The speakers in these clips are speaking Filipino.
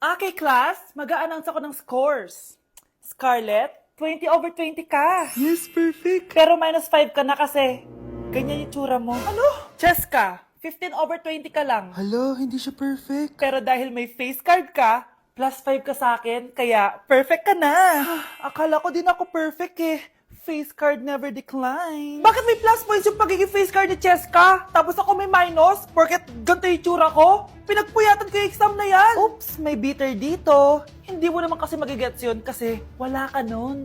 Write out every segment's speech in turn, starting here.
Okay, class, mag-a-announce ako ng scores. Scarlett, 20/20 ka. Yes, perfect. Pero -5 ka na kasi ganyan yung tsura mo. Ano? Cheska, 15/20 ka lang. Hala, hindi siya perfect. Pero dahil may face card ka, +5 ka sa akin, kaya perfect ka na. Akala ko din ako perfect eh. Face card never decline. Bakit may plus points yung pagiging face card ni Cheska? Tapos ako may minus? Porket ganito yung tsura ko? Pinagpuyatan ko yung exam na yan. Oops, may bitter dito. Hindi mo naman kasi magigets yun kasi wala ka nun.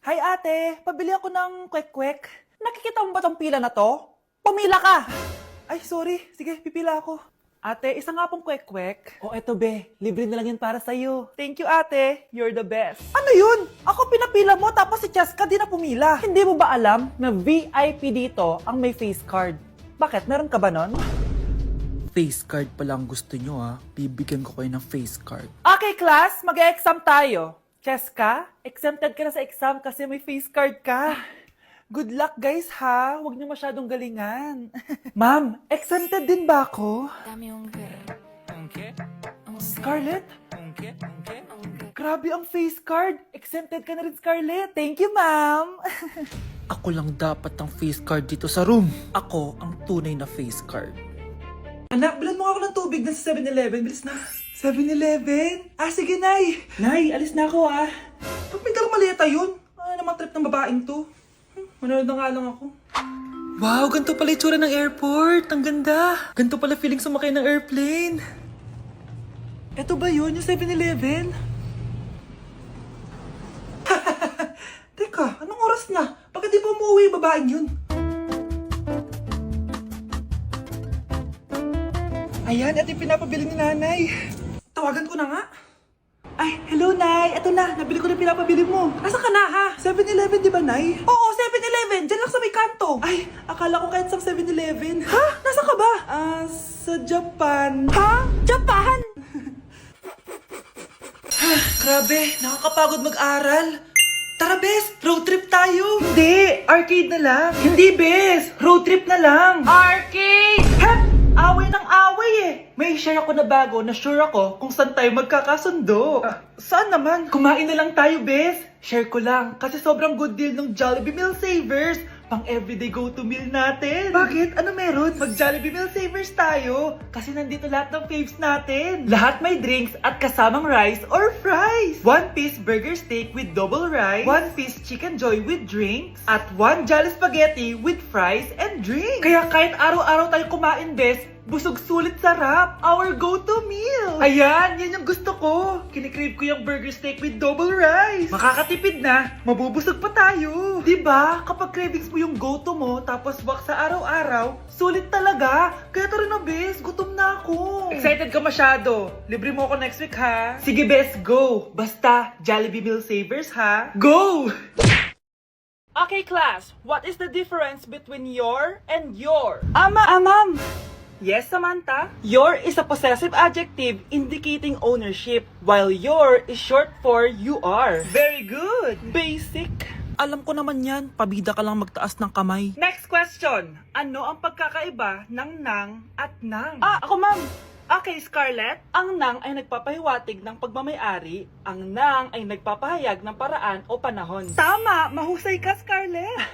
Hi ate, pabili ako ng kwek-kwek. Nakikita mo ba tong pila na to? Pumila ka! Ay, sorry. Sige, pipila ako. Ate, isa nga pong kwek-kwek. O eto be, libre na lang yan para sa'yo. Thank you ate, you're the best. Ano yun? Ako pinapila mo tapos si Cheska di na pumila. Hindi mo ba alam na VIP dito ang may face card? Bakit? Meron ka ba nun? Face card pa lang gusto nyo Bibigyan ko kayo ng face card. Okay class, mag-exam tayo. Cheska, exempted ka na sa exam kasi may face card ka. Good luck guys ha, huwag niyo masyadong galingan. Ma'am, exempted din ba ako? Scarlett? Grabe ang face card. Exempted ka na rin, Scarlett. Thank you, ma'am. Ako lang dapat ang face card dito sa room. Ako ang tunay na face card. Anak, bilan mo ako ng tubig na sa 7-Eleven. Bilis na. 7-Eleven? Ah, sige, Nay. Nay, alis na ako, ah. Ba't may dalang maleta yun? Ano naman trip ng babaeng to? Manonood na nga lang ako. Wow, ganito pala itsura ng airport. Ang ganda. Ganito pala feeling sumakay ng airplane. Eto ba yun, yung 7-Eleven? Teka, anong oras na? Bakit di pa umuwi yung babaeng yun? Ayan, ito yung pinapabili ni nanay. Tawagan ko na nga. Ay, hello, Nay. Eto na, nabili ko na pinapabili mo. Nasaan ka na, ha? 7-Eleven, di ba, Nay? Oo, 7-Eleven. Diyan lang sa may kanto. Ay, akala ko kahit sa 7-Eleven. Ha? Nasaan ka ba? Sa Japan. Ha? Japan? Grabe, nakakapagod mag-aral. Tara, Bes, road trip tayo. Hindi, arcade na lang. Hindi, Bes. Road trip na lang. Arcade! Ha? Away ng away eh. May share ako na bago na sure ako kung saan tayo magkakasundo. Saan naman? Kumain na lang tayo, Bes. Share ko lang kasi sobrang good deal ng Jollibee Meal Savers. Pang everyday go-to meal natin. Bakit? Ano meron? Mag Jollibee Meal Savers tayo. Kasi nandito lahat ng faves natin. Lahat may drinks at kasamang rice or fries. 1-piece burger steak with double rice. 1-piece chicken joy with drinks. At 1 Jolly Spaghetti with fries and drinks. Kaya kahit araw-araw tayo kumain, Bes, busog sulit sarap. Our go-to meal. Ayan, yan yung gusto ko. Kinikrave ko yung burger steak with double rice. Makakatipid na, mabubusog pa tayo. Diba? Kapag cravings mo yung go-to mo, tapos wak sa araw-araw, sulit talaga. Kaya tara na, Bes. Gutom na ako. Excited ka masyado. Libre mo ako next week, ha? Sige, Bes, go. Basta, Jollibee Meal Savers, ha? Go! Okay, class. What is the difference between your and your? Ma'am. Yes, Samantha. Your is a possessive adjective indicating ownership, while your is short for you are. Very good. Basic. Alam ko naman yan, pabida ka lang magtaas ng kamay. Next question. Ano ang pagkakaiba ng nang at nang? Ako ma'am. Okay, Scarlett. Ang nang ay nagpapahiwatig ng pagmamayari. Ang nang ay nagpapahayag ng paraan o panahon. Tama! Mahusay ka, Scarlett.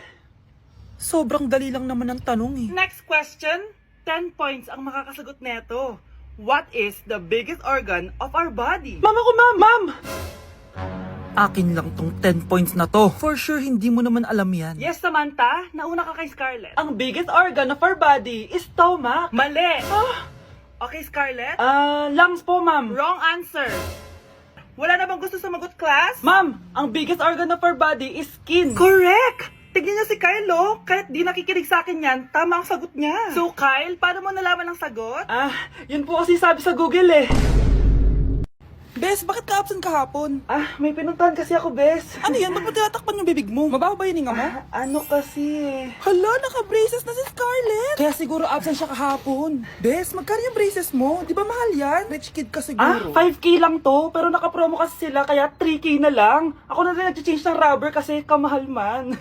Sobrang dali lang naman ang tanong eh. Next question. 10 points ang makakasagot neto. What is the biggest organ of our body? Mama ko, ma'am! Akin lang tong 10 points na to. For sure, hindi mo naman alam yan. Yes, Samantha. Nauna ka kay Scarlett. Ang biggest organ of our body is stomach. Mali! Okay, Scarlett? Lungs po, ma'am. Wrong answer. Wala na bang gusto sumagot, class? Ma'am, ang biggest organ of our body is skin. Correct! Tignan niyo si Kyle, oh. Kahit di nakikinig sa akin yan, tama ang sagot niya. So, Kyle, paano mo nalaman ang sagot? Yun po kasi sabi sa Google, eh. Bes, bakit ka absent kahapon? May pinuntahan kasi ako, Bes. Ano yan? Ba't mo tinatakpan yung bibig mo? Mabaho ba yung hinga mo? Ano kasi? Hala, naka-braces na si Scarlett! Kaya siguro absent siya kahapon. Bes, magkano yung braces mo? Di ba mahal yan? Rich kid ka siguro. 5K lang to, pero naka-promo kasi sila, kaya 3K na lang. Ako na rin nag-change ng rubber kasi kamahal man.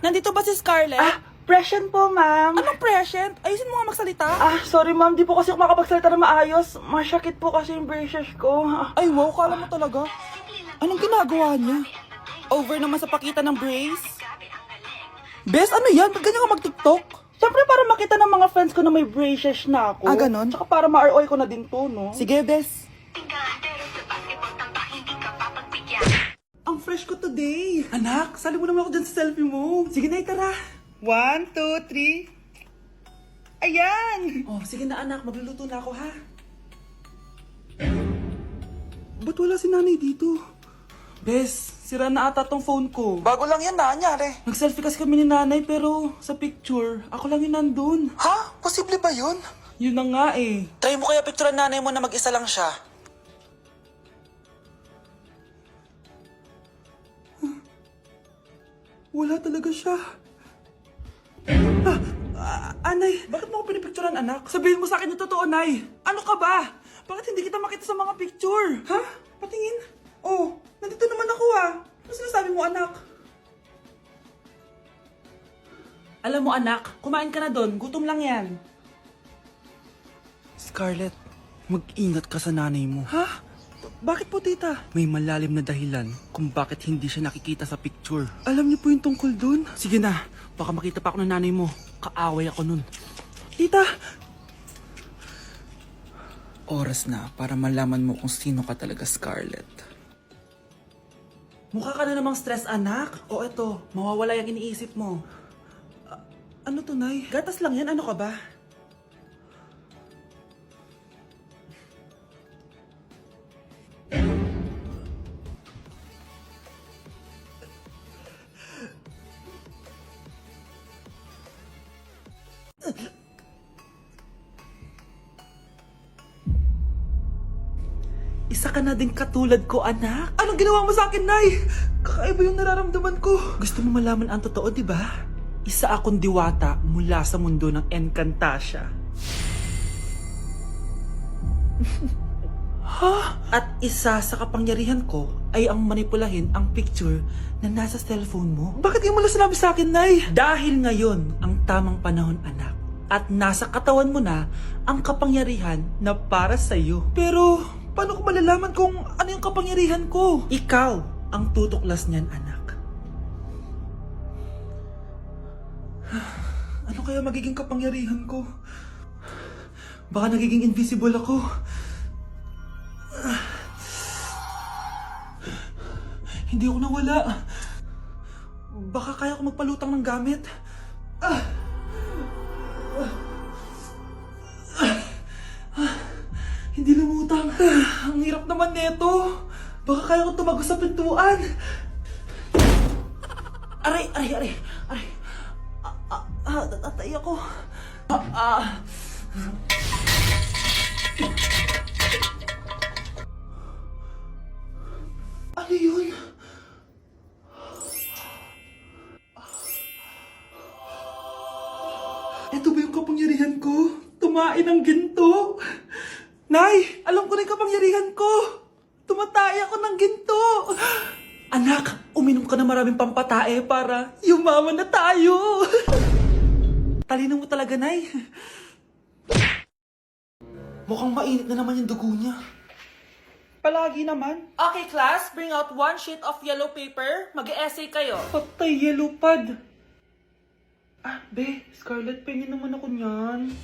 Nandito ba si Scarlett? Present po, ma'am. Anong present? Ayusin mo nga magsalita. Sorry ma'am, di po kasi ako makapagsalita na maayos. Masyakit po kasi yung braces ko. Ay wow, kala mo talaga. Anong ginagawa niya? Over naman sa pakita ng brace. Bes, ano yan? Ba't ganyan ka mag-tiktok? Siyempre para makita ng mga friends ko na may braces na ako. Ganon? Tsaka para ma-ROI ko na din to, no? Sige, Bes. Ang fresh ko today. Anak, sali mo naman ako dyan sa selfie mo. Sige na, tara. 1, 2, 3. Ayan! Oh, sige na anak, magluluto na ako ha. Ba't wala si nanay dito? Bes, sira na ata tong phone ko. Bago lang yan, nangyari. Nag-selfie kasi kami ni nanay pero sa picture, ako lang yung nandun. Ha? Posible ba yun? Yun na nga eh. Try mo kaya picturean nanay mo na mag-isa lang siya. Wala talaga siya. Anay, bakit mo ako pinipicturean anak? Sabihin mo sa akin yung totoo, Nay. Ano ka ba? Bakit hindi kita makita sa mga picture? Ha? Patingin. Oh, nandito naman ako Ano sinasabi mo anak? Alam mo anak, kumain ka na doon. Gutom lang yan. Scarlett, mag-ingat ka sa nanay mo. Ha? Bakit po tita? May malalim na dahilan kung bakit hindi siya nakikita sa picture. Alam niyo po yung tungkol doon? Sige na, baka makita pa ako ng nanay mo. Kaaway ako nun. Tita! Oras na para malaman mo kung sino ka talaga, Scarlett. Mukha ka na namang stress anak. O eto, mawawala yung iniisip mo. Ano to, Nay? Gatas lang yan, ano ka ba? Isa ka na din katulad ko, anak. Anong ginawa mo sa akin, Nay? Kakaiba yung nararamdaman ko. Gusto mo malaman ang totoo, di ba? Isa akong diwata mula sa mundo ng Encantasia. Ha? At isa sa kapangyarihan ko ay ang manipulahin ang picture na nasa cellphone mo. Bakit di mo lang sinabi sa akin, Nay? Dahil ngayon ang tamang panahon, anak. At nasa katawan mo na ang kapangyarihan na para sa'yo. Pero, paano ko malalaman kung ano yung kapangyarihan ko? Ikaw ang tutuklas niyan, anak. Ano kaya magiging kapangyarihan ko? Baka nagiging invisible ako. Hindi ako nawala. Baka kaya ko magpalutang ng gamit. Hindi lumutang. Ang hirap naman neto. Baka kaya ko tumagos sa pintuan. Aray. Tatay ako. Ano yun? Ito ba yung kapangyarihan ko? Tumain ng ginto? Nay, alam ko na yung kapangyarihan ko. Tumatay ako ng ginto. Anak, uminom ka na maraming pampatae para yumaman na tayo. Talino mo talaga, Nay. Mukhang mainit na naman yung dugo niya. Palagi naman. Okay, class, bring out one sheet of yellow paper. Mag-essay kayo. Patay, yellow pad. Be, Scarlett, pengin naman ako niyan.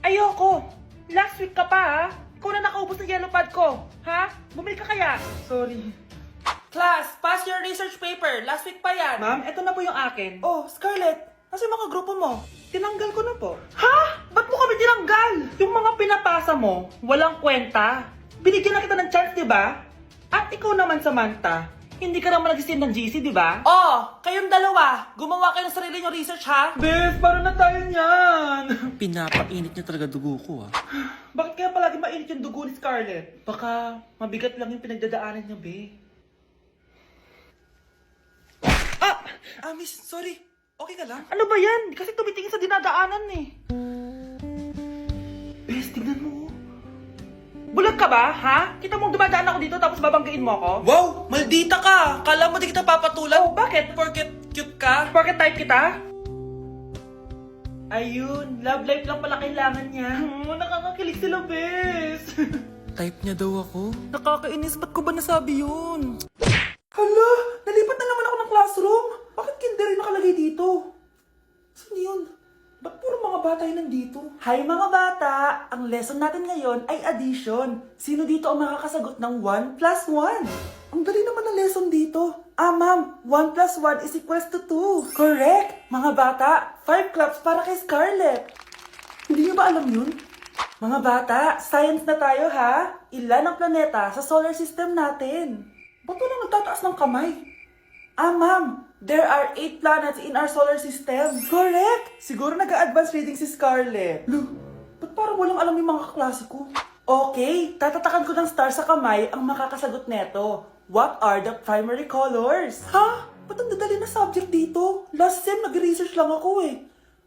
Ayoko. Last week ka pa, Ikaw na nakaubos ng yellow pad ko. Ha? Bumili ka kaya? Sorry. Class, pass your research paper. Last week pa yan. Ma'am, eto na po yung akin. Oh, Scarlett, nasa yung mga grupo mo? Tinanggal ko na po. Ha? Ba't mo kami tinanggal? Yung mga pinapasa mo, walang kwenta. Binigyan na kita ng chance, di ba? At ikaw naman, Samantha, hindi ka naman nag-send ng GC, di ba? Oh, kayong dalawa, gumawa kayo ng sarili nyo research, ha? Bes, paano na tayo niyan? Pinapainit niya talaga dugo ko Bakit kaya palagi mainit yung dugo ni Scarlett? Baka mabigat lang yung pinagdadaanan niya, be. Miss, sorry. Okay ka lang? Ano ba yan? Kasi tumitingin sa dinadaanan eh. Bes, tignan mo. Bulag ka ba, ha? Kita mong dumadaan ako dito tapos babanggain mo ako? Wow, maldita ka! Kala mo di kita papatulan? Oh, bakit? Porket cute ka? Porket type kita? Ayun, love life lang pala kailangan niya. Nakakakilig sila, bes. Type niya daw ako. Nakakainis, ba't ko ba nasabi yun? Hala, nalipat na naman ako ng classroom. Bakit kinder yung nakalagay dito? Saan yun? Ba't puro mga bata yung nandito? Hi mga bata! Ang lesson natin ngayon ay addition. Sino dito ang makakasagot ng 1 plus 1? Ang dali naman ng lesson dito. Ma'am, 1 plus 1 is equals to 2. Correct! Mga bata, 5 claps para kay Scarlett. Hindi niyo ba alam yun? Mga bata, science na tayo ha? Ilan ang planeta sa solar system natin? Ba't walang nagtataas ng kamay? Ma'am, there are 8 planets in our solar system. Correct! Siguro nag-a-advance reading si Scarlett. Lo, ba't parang walang alam yung mga kaklase ko? Okay, tatatakan ko ng star sa kamay ang makakasagot neto. What are the primary colors? Ha? Ba't ang dadali na subject dito? Last sem, nag-research lang ako eh.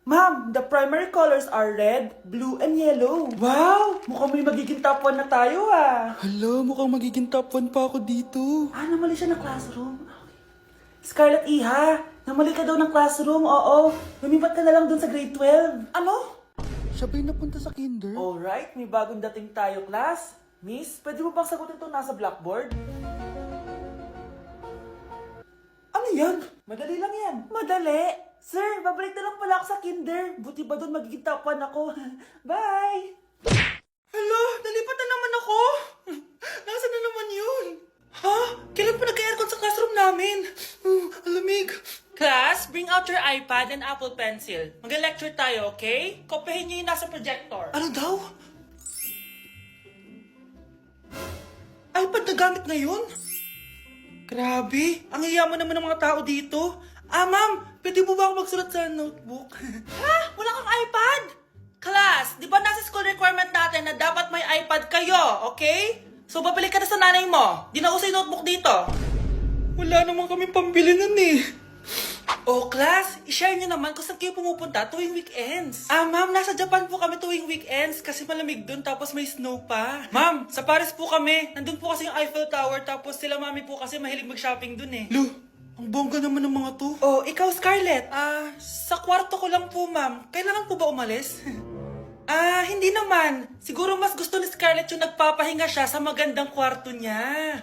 Ma'am, the primary colors are red, blue, and yellow. Wow! Mukhang may magiging top 1 na tayo ah. Hala, mukhang magiging top 1 pa ako dito. Namali siya ng classroom. Scarlett Iha, namali ka daw ng classroom, oo. Lumipat ka na lang dun sa grade 12. Ano? Siya ba'y napunta sa kinder? Alright, may bagong dating tayo, class. Miss, pwede mo bang sagutin itong nasa blackboard? Ano yan? Madali lang yan. Madali? Sir, babalik na lang pala ako sa kinder. Buti ba doon magiging top 1 ako? Bye! Hala, nalipat na naman ako. Nasaan na naman yun? Ha? Kailan pa nagka-aircon sa classroom namin? Alamig. Class, bring out your iPad and Apple Pencil. Mag-lecture tayo, okay? Kopyahin niyo yung nasa projector. Ano daw? iPad na gamit ngayon? Grabe, ang yayaman naman ng mga tao dito. Ma'am, pwede mo ba ako magsulat sa notebook? Ha? Wala kang iPad? Class, di ba nasa school requirement natin na dapat may iPad kayo, okay? So, babalik ka na sa nanay mo. Di na uso yung notebook dito. Wala naman kami pambili nun eh. Oh, class, i-share nyo naman kung saan kayo pumupunta tuwing weekends. Ma'am, nasa Japan po kami tuwing weekends kasi malamig dun tapos may snow pa. Ma'am, sa Paris po kami. Nandun po kasi yung Eiffel Tower tapos sila mami po kasi mahilig mag-shopping dun eh. Lo, ang bongga naman ng mga to. Oh, ikaw Scarlett. Sa kwarto ko lang po ma'am. Kailangan po ba umalis? Hindi naman. Siguro mas gusto ni Scarlett yung nagpapahinga siya sa magandang kwarto niya.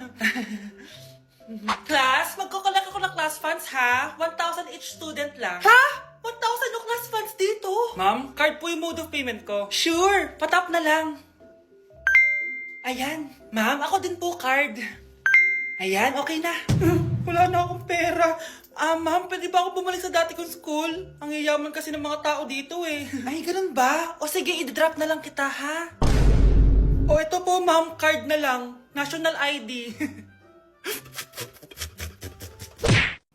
Class, magkukulak ako ng class funds ha? 1,000 each student lang. Ha? 1,000 yung class funds dito? Ma'am, card po yung mode of payment ko. Sure, patap na lang. Ayan. Ma'am, ako din po card. Ayan, okay na. Wala na akong pera. Ma'am, pwede ba ako bumalik sa dati kong school? Ang yayaman kasi ng mga tao dito eh. Ay, ganun ba? O sige, i-drop na lang kita ha? O ito po ma'am, card na lang. National ID.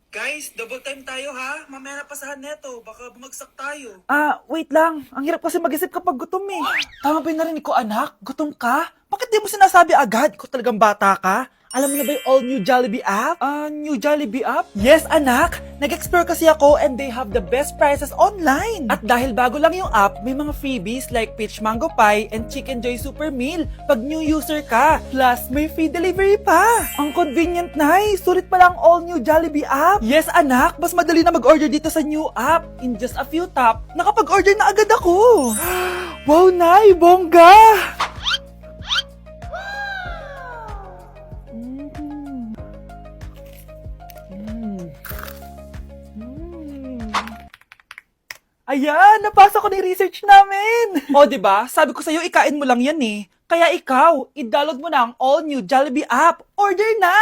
Guys, double time tayo ha. Mamaya na pasahan neto. Baka bumagsak tayo. Wait lang. Ang hirap kasi mag-isip kapag gutom eh. Tama ba yung narinig ko, anak? Gutom ka? Bakit di mo sinasabi agad? Ikaw talagang bata ka? Alam mo na ba yung all new Jollibee app? New Jollibee app? Yes, anak! Nag-explore kasi ako and they have the best prices online. At dahil bago lang yung app, may mga freebies like peach mango pie and chicken joy super meal pag new user ka. Plus, may free delivery pa. Ang convenient, Nay. Sulit pala ang all new Jollibee app. Yes, anak. Mas madali na mag-order dito sa new app. In just a few tap, nakapag-order na agad ako. Wow, Nay! Bongga! Ayan, napasa ko na yung research namin. O, diba? Sabi ko sa'yo, ikain mo lang yan eh. Kaya ikaw, i-download mo na ang all-new Jollibee app. Order na!